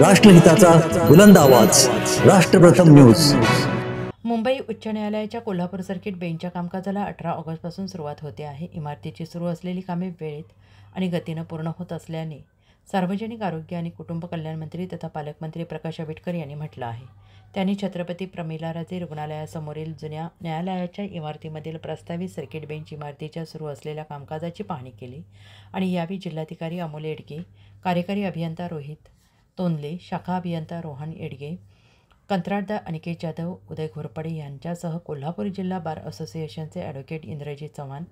राष्ट्रहिताचा बुलंद आवाज, राष्ट्रप्रथम न्यूज। मुंबई उच्च न्यायालयाच्या कोल्हापूर सर्किट बेंचच्या कामकाजाला 18 ऑगस्टपासून सुरुवात होते आहे। इमारतीची सुरू असलेली कामे वेळेत आणि गतीनं पूर्ण होत असल्याने सार्वजनिक आरोग्य आणि कुटुंब कल्याण मंत्री तथा पालकमंत्री प्रकाश आंबेडकर यांनी म्हटलं आहे। त्यांनी छत्रपती प्रमिलाराजे रुग्णालयासमोरील जुन्या न्यायालयाच्या इमारतीमधील प्रस्तावित सर्किट बेंच इमारतीच्या सुरू असलेल्या कामकाजाची पाहणी केली आणि यावेळी जिल्हाधिकारी अमोल येडगे, कार्यकारी अभियंता रोहित तोंदले, शाखा अभियंता रोहन येडगे, कंत्राटदार अनिकेत जाधव, उदय घोरपडे यांच्यासह कोल्हापूर जिल्हा बार असोसिएशनचे ॲडव्होकेट इंद्रजित चव्हाण,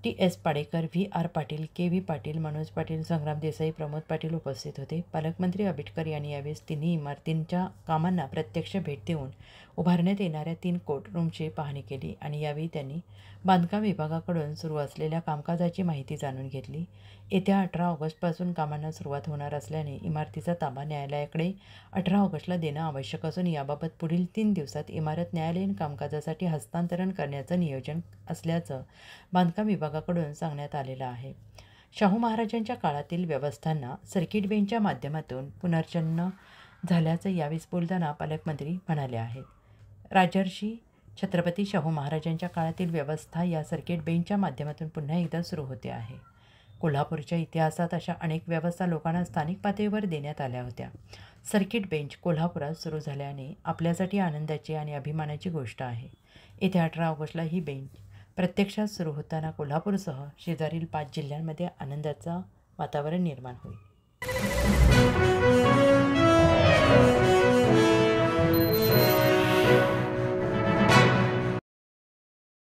टी.एस. पाडेकर, व्ही.आर. पाटील, के.व्ही. पाटील, मनोज पाटील, संग्राम देसाई, प्रमोद पाटील उपस्थित होते। पालकमंत्री आंबेडकर यांनी यावेळी तिन्ही इमारतींच्या कामांना प्रत्यक्ष भेट देऊन उभारण्यात येणाऱ्या 3 कोर्ट रूमची पाहणी केली आणि यावेळी त्यांनी बांधकाम विभागाकडून सुरू असलेल्या कामकाजाची माहिती जाणून घेतली। येत्या 18 ऑगस्टपासून कामांना सुरुवात होणार असल्याने इमारतीचा ताबा न्यायालयाकडे 18 ऑगस्टला देणं आवश्यक असून याबाबत पुढील 3 दिवसात इमारत न्यायालयीन कामकाजासाठी हस्तांतरण करण्याचं नियोजन असल्याचं बांधकाम विभागाकडून सांगण्यात आलेलं आहे। शाहू महाराजांच्या काळातील व्यवस्थांना सर्किट बेंचच्या माध्यमातून पुनर्जन्म झाल्याचं यावेळी बोलताना पालकमंत्री म्हणाले आहेत। राजर्षी छत्रपती शाहू महाराजांच्या काळातील व्यवस्था या सर्किट बेंचच्या माध्यमातून पुन्हा एकदा सुरू होते आहे। कोल्हापूरच्या इतिहासात अशा अनेक व्यवस्था लोकांना स्थानिक पातळीवर देण्यात आल्या होत्या। सर्किट बेंच कोल्हापुरात सुरू झाल्याने आपल्यासाठी आनंदाची आणि अभिमानाची गोष्ट आहे। येत्या 18 ऑगस्टला ही बेंच प्रत्यक्षात सुरू होताना कोल्हापूरसह शेजारील 5 जिल्ह्यांमध्ये आनंदाचं वातावरण निर्माण होईल।